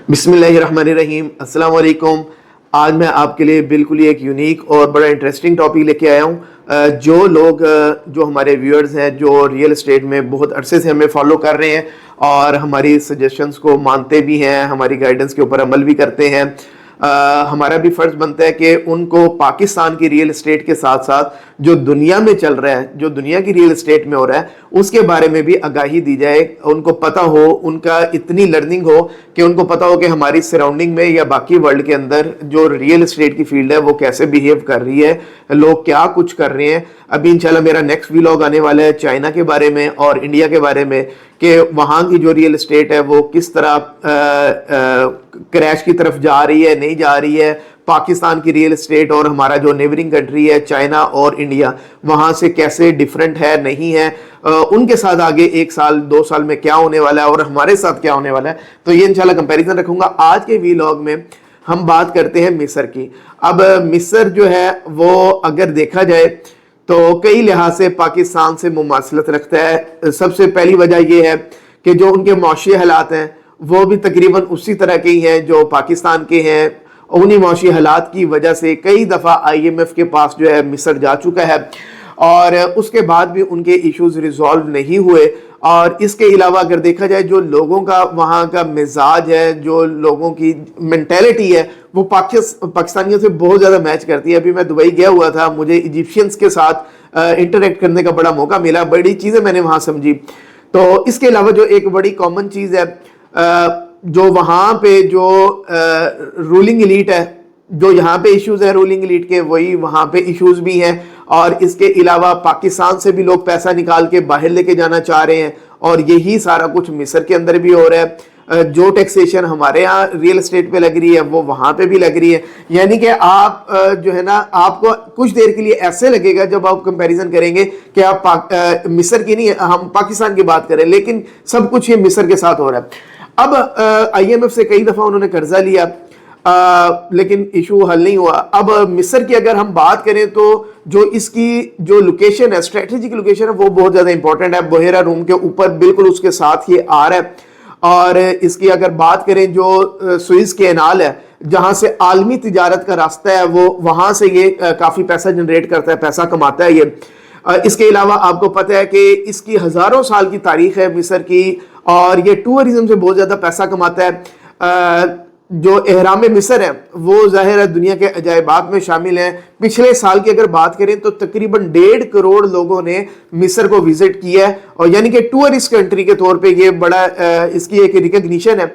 बिस्मिल्लाहिर्रहमानिर्रहीम, अस्सलाम वालेकुम। आज मैं आपके लिए बिल्कुल ही एक यूनिक और बड़ा इंटरेस्टिंग टॉपिक लेके आया हूँ। जो लोग जो हमारे व्यूअर्स हैं जो रियल एस्टेट में बहुत अरसे से हमें फॉलो कर रहे हैं और हमारी सजेशंस को मानते भी हैं, हमारी गाइडेंस के ऊपर अमल भी करते हैं, हमारा भी फर्ज बनता है कि उनको पाकिस्तान की रियल एस्टेट के साथ साथ जो दुनिया में चल रहा है, जो दुनिया की रियल एस्टेट में हो रहा है, उसके बारे में भी आगाही दी जाए। उनको पता हो, उनका इतनी लर्निंग हो कि उनको पता हो कि हमारी सराउंडिंग में या बाकी वर्ल्ड के अंदर जो रियल एस्टेट की फील्ड है वो कैसे बिहेव कर रही है, लोग क्या कुछ कर रहे हैं। अभी इंशाल्लाह मेरा नेक्स्ट व्लॉग आने वाला है चाइना के बारे में और इंडिया के बारे में कि वहाँ की जो रियल एस्टेट है वो किस तरह क्रैश की तरफ जा रही है, नहीं जा रही है। पाकिस्तान की रियल एस्टेट और हमारा जो नेबरिंग कंट्री है चाइना और इंडिया, वहाँ से कैसे डिफरेंट है, नहीं है, उनके साथ आगे 1 साल 2 साल में क्या होने वाला है और हमारे साथ क्या होने वाला है, तो ये इंशाल्लाह कंपैरिजन रखूंगा। आज के व्लॉग में हम बात करते हैं मिस्र की। अब मिस्र जो है वो अगर देखा जाए तो कई लिहाज से पाकिस्तान से मुमासलत रखता है। सबसे पहली वजह यह है कि जो उनके माशी हालात हैं वो भी तकरीबन उसी तरह के ही हैं जो पाकिस्तान के हैं। उन्हीं माशी हालात की वजह से कई दफ़ा IMF के पास जो है मिस्र जा चुका है और उसके बाद भी उनके इश्यूज रिजॉल्व नहीं हुए। और इसके अलावा अगर देखा जाए जो लोगों का वहाँ का मिजाज है, जो लोगों की मेंटेलिटी है, वो पाकिस्तानियों से बहुत ज़्यादा मैच करती है। अभी मैं दुबई गया हुआ था, मुझे इजिप्शियंस के साथ इंटरेक्ट करने का बड़ा मौका मिला, बड़ी चीज़ें मैंने वहाँ समझी। तो इसके अलावा जो एक बड़ी कॉमन चीज़ है, जो वहाँ पे जो रूलिंग एलीट है, जो यहाँ पे इश्यूज है रूलिंग एलीट के, वही वहाँ पे इश्यूज भी हैं। और इसके अलावा पाकिस्तान से भी लोग पैसा निकाल के बाहर लेके जाना चाह रहे हैं और यही सारा कुछ मिस्र के अंदर भी हो रहा है। जो टैक्सेशन हमारे यहाँ रियल एस्टेट पे लग रही है वो वहाँ पे भी लग रही है। यानी कि आप जो है ना, आपको कुछ देर के लिए ऐसे लगेगा जब आप कंपैरिजन करेंगे कि आप मिस्र की नहीं, हम पाकिस्तान की बात करें, लेकिन सब कुछ ये मिस्र के साथ हो रहा है। अब IMF से कई दफ़ा उन्होंने कर्जा लिया, लेकिन इशू हल नहीं हुआ। अब मिस्र की अगर हम बात करें तो जो इसकी जो लोकेशन है, स्ट्रेटेजिक लोकेशन है, वो बहुत ज़्यादा इंपॉर्टेंट है। बहेरा रूम के ऊपर बिल्कुल उसके साथ ये आ रहा है। और इसकी अगर बात करें जो सुइज कैनाल है, जहाँ से आलमी तिजारत का रास्ता है, वो वहाँ से ये काफ़ी पैसा जनरेट करता है, पैसा कमाता है ये। इसके अलावा आपको पता है कि इसकी हज़ारों साल की तारीख है मिस्र की और ये टूरिज्म से बहुत ज़्यादा पैसा कमाता है। जो एहराम मिस्र है वो ज़ाहिर है दुनिया के अजायबात में शामिल है। पिछले साल की अगर बात करें तो तकरीबन 1.5 करोड़ लोगों ने मिस्र को विजिट किया है और यानी कि टूरिस्ट कंट्री के तौर पे ये बड़ा इसकी एक रिकग्निशन है।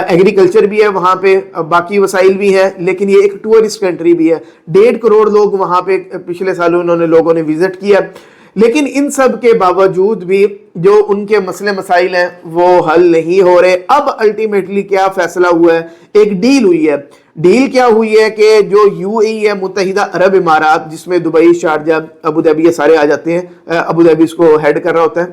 एग्रीकल्चर भी है वहाँ पे, बाकी वसाइल भी हैं, लेकिन ये एक टूरिस्ट कंट्री भी है। 1.5 करोड़ लोग वहाँ पे पिछले साल लोगों ने विजिट किया। लेकिन इन सब के बावजूद भी जो उनके मसले मसाइल हैं वो हल नहीं हो रहे। अब अल्टीमेटली क्या फैसला हुआ है, एक डील हुई है। डील क्या हुई है कि जो UAE है, मुत्तहिदा अरब इमारात, जिसमें दुबई, शारजा, अबू धाबी ये सारे आ जाते हैं, अबू धाबी इसको हेड कर रहा होता है,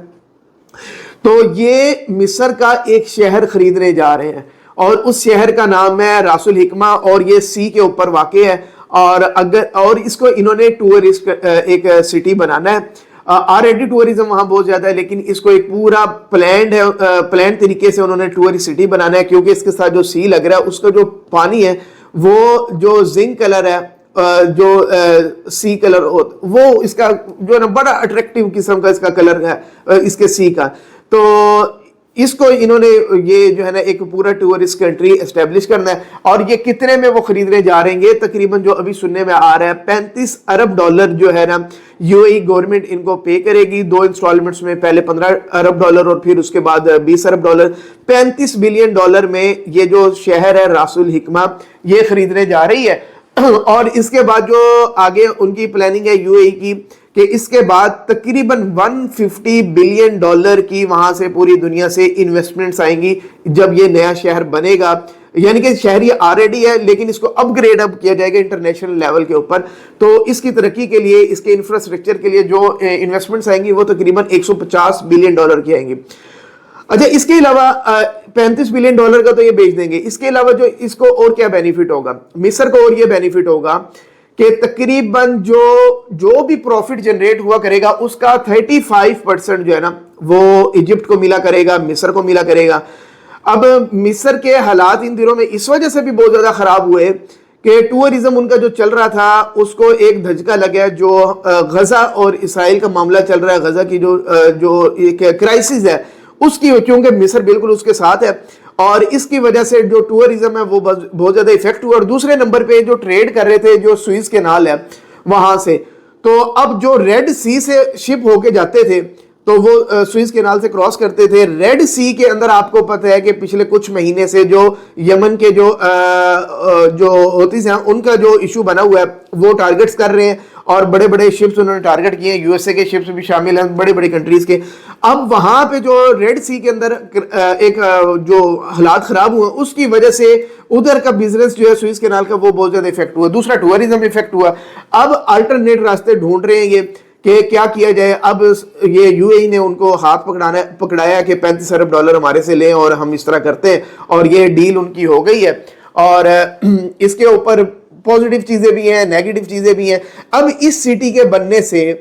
तो ये मिस्र का एक शहर खरीदने जा रहे हैं और उस शहर का नाम है रासुल हिकमा और ये सी के ऊपर वाक़ है। और इसको इन्होंने टूरिस्ट एक सिटी बनाना है। ऑलरेडी टूरिज्म वहाँ बहुत ज़्यादा है, लेकिन इसको एक पूरा प्लान तरीके से उन्होंने टूरिस्ट सिटी बनाना है, क्योंकि इसके साथ जो सी लग रहा है उसका जो पानी है वो जो जिंक कलर है, जो सी कलर वो इसका जो है ना बड़ा अट्रैक्टिव किस्म का इसका कलर है इसके सी का। तो इसको इन्होंने ये जो है ना एक पूरा टूरिस्ट कंट्री एस्टेब्लिश करना है। और ये कितने में वो खरीदने जा रहे हैं, तकरीबन जो अभी सुनने में आ रहा है 35 अरब डॉलर जो है ना UAE गवर्नमेंट इनको पे करेगी 2 इंस्टॉलमेंट्स में, पहले 15 अरब डॉलर और फिर उसके बाद 20 अरब डॉलर। 35 बिलियन डॉलर में ये जो शहर है रासुल हिकमा ये खरीदने जा रही है। और इसके बाद जो आगे उनकी प्लानिंग है UAE की कि इसके बाद तकरीबन 150 बिलियन डॉलर की वहां से पूरी दुनिया से इन्वेस्टमेंट्स आएंगी जब ये नया शहर बनेगा। यानी कि शहर ये ऑलरेडी है, लेकिन इसको अपग्रेड अप किया जाएगा इंटरनेशनल लेवल के ऊपर। तो इसकी तरक्की के लिए, इसके इंफ्रास्ट्रक्चर के लिए जो इन्वेस्टमेंट्स आएंगी वो तकरीबन 150 बिलियन डॉलर की आएंगी। अच्छा, इसके अलावा 35 बिलियन डॉलर का तो ये बेच देंगे। इसके अलावा जो इसको और क्या बेनिफिट होगा मिस्र को, और ये बेनिफिट होगा कि तकरीबन जो भी प्रॉफिट जनरेट हुआ करेगा उसका 35% जो है ना वो इजिप्ट को मिला करेगा, मिस्र को मिला करेगा। اب مصر کے حالات ان دنوں میں اس وجہ سے بھی بہت زیادہ خراب ہوئے کہ ٹورزم ان کا جو چل رہا تھا اس کو ایک دھچکا لگا، جو غزہ اور اسرائیل کا معاملہ چل رہا ہے، غزہ کی جو ایک کرائسس ہے اس کی، کیونکہ مصر بالکل اس کے ساتھ ہے، اور اس کی وجہ سے جو ٹورزم ہے وہ بہت زیادہ افیکٹ ہوا. اور دوسرے نمبر پہ جو ٹریڈ کر رہے تھے جو سوئز کینال ہے وہاں سے، تو اب جو ریڈ سی سے شپ ہو کے جاتے تھے تو وہ سوئز کینال سے کراس کرتے تھے. ریڈ سی کے اندر آپ کو پتہ ہے کہ پچھلے کچھ مہینے سے جو یمن کے جو ہوتیز ہیں ان کا جو ایشو بنا ہوا ہے وہ ٹارگٹس کر رہے ہیں، اور بڑے بڑے شپس انہوں نے ٹارگٹ کیے ہیں، یو ایس اے کے شپس بھی شامل ہیں، بڑی بڑی کنٹریز کے. اب وہاں پہ جو ریڈ سی کے اندر ایک جو حالات خراب ہوئے اس کی وجہ سے ادھر کا بزنس جو ہے سوئز کینال کا وہ بہت زیادہ افیکٹ ہوا. دوسرا ٹورزم افیکٹ ہوا. اب الٹرنیٹ راستے ڈھونڈ رہے ہیں یہ کہ کیا کیا جائے. اب یہ یو اے ای نے ان کو ہاتھ پکڑایا کہ $35 ارب ہمارے سے لیں اور ہم اس طرح کرتے ہیں، اور یہ ڈیل ان کی ہو گئی ہے. اور اس کے اوپر پازیٹیو چیزیں بھی ہیں، نیگیٹو چیزیں بھی ہیں. اب اس سٹی کے بننے سے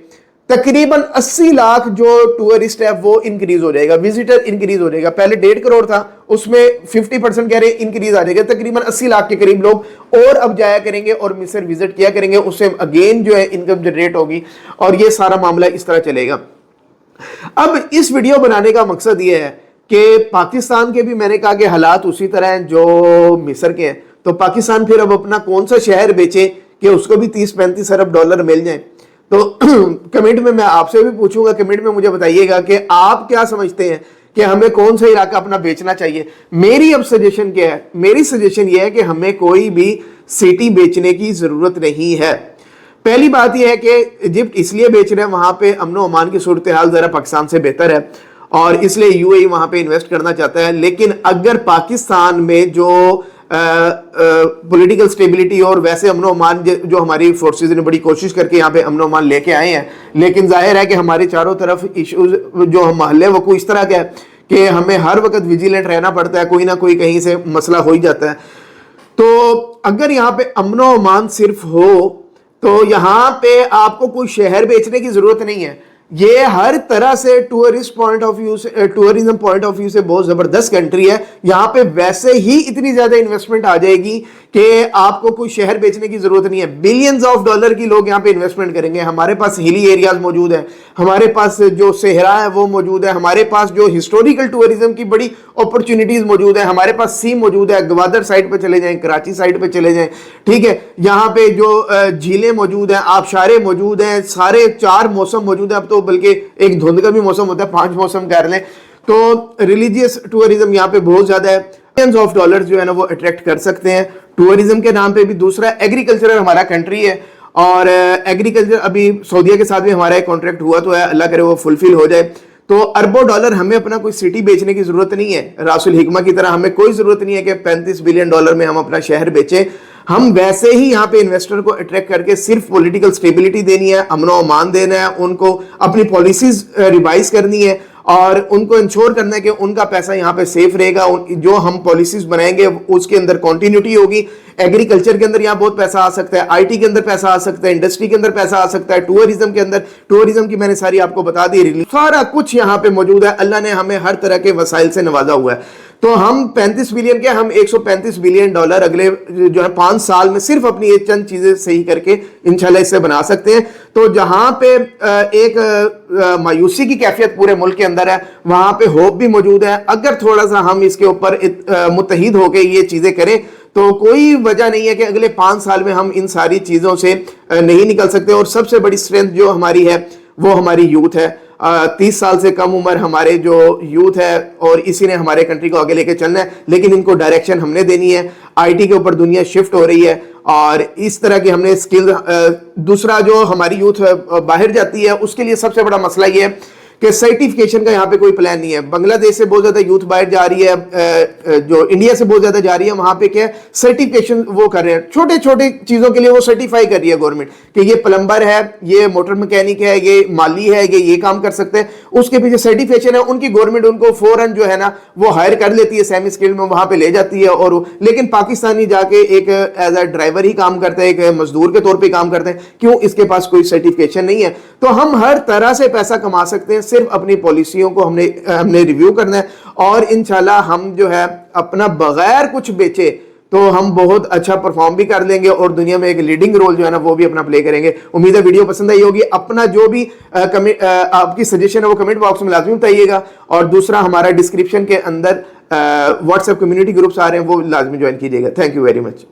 تقریباً 80 لاکھ جو ٹورسٹ ہے وہ انکریز ہو جائے گا، وزٹر انکریز ہو جائے گا. پہلے 1.5 کروڑ تھا، اس میں 50% کہہ رہے ہیں انکریز آ جائے گا. تقریباً 80 لاکھ کے قریب لوگ اور اب جایا کریں گے اور مصر وزٹ کیا کریں گے. اس سے اگین جو ہے انکم جنریٹ ہوگی، اور یہ سارا معاملہ اس طرح چلے گا. اب اس ویڈیو بنانے کا مقصد یہ ہے کہ پاکستان کے بھی میں نے کہا کہ حالات اسی طرح ہیں جو مصر کے ہیں، تو پاکستان پھر اب اپنا کون سا شہر بیچے کہ اس کو بھی $30-35 ارب مل جائیں. تو کمنٹ میں آپ سے بھی پوچھوں گا، کمنٹ میں مجھے بتائیے گا کہ آپ کیا سمجھتے ہیں کہ ہمیں کون سا علاقہ اپنا بیچنا چاہیے. میری اب سجیشن کیا ہے؟ میری سجیشن یہ ہے کہ ہمیں کوئی بھی سٹی بیچنے کی ضرورت نہیں ہے. پہلی بات یہ ہے کہ ایجپٹ اس لیے بیچ رہے ہیں، وہاں پہ امن و امان کی صورتحال ذرا پاکستان سے بہتر ہے، اور اس لیے یو اے ای وہاں پہ انویسٹ کرنا چاہتا ہے. لیکن اگر پاکستان میں جو پولیٹیکل سٹیبلٹی اور ویسے امن و امان جو ہماری فورسز نے بڑی کوشش کر کے یہاں پہ امن و امان لے کے آئے ہیں، لیکن ظاہر ہے کہ ہمارے چاروں طرف ایشوز جو محلے وقوع اس طرح کا ہے کہ ہمیں ہر وقت ویجیلنٹ رہنا پڑتا ہے، کوئی نہ کوئی کہیں سے مسئلہ ہو ہی جاتا ہے. تو اگر یہاں پہ امن و امان صرف ہو تو یہاں پہ آپ کو کوئی شہر بیچنے کی ضرورت نہیں ہے. یہ ہر طرح سے ٹورزم پوائنٹ آف ویو سے بہت زبردست کنٹری ہے. یہاں پہ ویسے ہی اتنی زیادہ انویسٹمنٹ آ جائے گی کہ آپ کو کوئی شہر بیچنے کی ضرورت نہیں ہے. بلینز آف ڈالر کی لوگ یہاں پہ انویسٹمنٹ کریں گے. ہمارے پاس ہلی ایریاز موجود ہیں، ہمارے پاس جو صحرا ہے وہ موجود ہے، ہمارے پاس جو ہسٹوریکل ٹورزم کی بڑی اپرچونٹیز موجود ہیں، ہمارے پاس سی موجود ہے. گوادر سائڈ پہ چلے جائیں، کراچی سائڈ پہ چلے جائیں، ٹھیک ہے. یہاں پہ جو جھیلیں موجود ہیں، آبشاریں موجود ہیں، سارے 4 موسم موجود ہیں. اب تو بلکہ ایک دھند کا بھی موسم ہوتا ہے، 5 موسم کر لیں. تو ریلیجیس ٹورزم یہاں پہ بہت زیادہ ہے. ملینز آف ڈالر جو ہے نا وہ اٹریکٹ کر سکتے ہیں ٹورزم کے نام پہ بھی. دوسرا ایگریکلچر ہمارا کنٹری ہے، اور ایگریکلچر ابھی سعودیہ کے ساتھ بھی ہمارا ایک کانٹریکٹ ہوا تو ہے، اللہ کرے وہ فلفل ہو جائے. تو اربوں ڈالر ہمیں اپنا کوئی سٹی بیچنے کی ضرورت نہیں ہے. راس الحکمہ کی طرح ہمیں کوئی ضرورت نہیں ہے کہ $35 بلین میں ہم اپنا شہر بیچیں. ہم ویسے ہی یہاں پہ انویسٹر کو اٹریکٹ کر کے صرف پولیٹیکل سٹیبلٹی دینی ہے، امن و امان دینا ہے، ان کو اپنی پالیسیز ریوائز کرنی ہے، اور ان کو انشور کرنا ہے کہ ان کا پیسہ یہاں پہ سیف رہے گا. جو ہم پالیسیز بنائیں گے اس کے اندر کنٹینیوٹی ہوگی. ایگریکلچر کے اندر یہاں بہت پیسہ آ سکتا ہے، آئی ٹی کے اندر پیسہ آ سکتا ہے، انڈسٹری کے اندر پیسہ آ سکتا ہے، ٹورزم کے اندر. ٹورزم کی میں نے ساری آپ کو بتا دی، سارا کچھ یہاں پہ موجود ہے. اللہ نے ہمیں ہر طرح کے وسائل سے نوازا ہوا ہے. تو ہم 35 بلین کیا، ہم $135 بلین اگلے جو ہے 5 سال میں صرف اپنی یہ چند چیزیں صحیح کر کے انشاءاللہ اس سے بنا سکتے ہیں. تو جہاں پہ ایک مایوسی کی کیفیت پورے ملک کے اندر ہے، وہاں پہ ہوپ بھی موجود ہے. اگر تھوڑا سا ہم اس کے اوپر متحد ہو کے یہ چیزیں کریں تو کوئی وجہ نہیں ہے کہ اگلے 5 سال میں ہم ان ساری چیزوں سے نہیں نکل سکتے. اور سب سے بڑی اسٹرینتھ جو ہماری ہے وہ ہماری یوتھ ہے. 30 سال سے کم عمر ہمارے جو یوتھ ہے، اور اسی نے ہمارے کنٹری کو آگے لے کے چلنا ہے. لیکن ان کو ڈائریکشن ہم نے دینی ہے. آئی ٹی کے اوپر دنیا شفٹ ہو رہی ہے، اور اس طرح کی ہم نے اسکل. دوسرا جو ہماری یوتھ باہر جاتی ہے اس کے لیے سب سے بڑا مسئلہ یہ ہے کہ سرٹیفکیشن کا یہاں پہ کوئی پلان نہیں ہے. بنگلہ دیش سے بہت زیادہ یوتھ باہر جا رہی ہے، جو انڈیا سے بہت زیادہ جا رہی ہے. وہاں پہ کیا ہے، سرٹیفکیشن وہ کر رہے ہیں، چھوٹے چھوٹے چیزوں کے لیے وہ سرٹیفائی کر رہی ہے گورنمنٹ کہ یہ پلمبر ہے، یہ موٹر مکینک ہے، یہ مالی ہے، یہ کام کر سکتے ہیں. उसके पीछे सर्टिफिकेशन है, उनकी गवर्नमेंट उनको फौरन जो है ना वो हायर कर लेती है, सेमी स्किल्ड में वहां पे ले जाती है। और लेकिन पाकिस्तानी जाके एक एज अ ड्राइवर ही काम करता है, एक मजदूर के तौर पे काम करते हैं, क्यों? इसके पास कोई सर्टिफिकेशन नहीं है। तो हम हर तरह से पैसा कमा सकते हैं, सिर्फ अपनी पॉलिसियों को हमने रिव्यू करना है, और इंशाल्लाह हम जो है अपना बगैर कुछ बेचे तो हम बहुत अच्छा परफॉर्म भी कर लेंगे और दुनिया में एक लीडिंग रोल जो है ना वो भी अपना प्ले करेंगे। उम्मीद है वीडियो पसंद आई होगी। अपना जो भी आपकी सजेशन है वो कमेंट बॉक्स में लाजमी बताइएगा, और दूसरा हमारा डिस्क्रिप्शन के अंदर व्हाट्सएप कम्युनिटी ग्रुप्स आ रहे हैं, वो लाजमी ज्वाइन कीजिएगा। Thank you very much.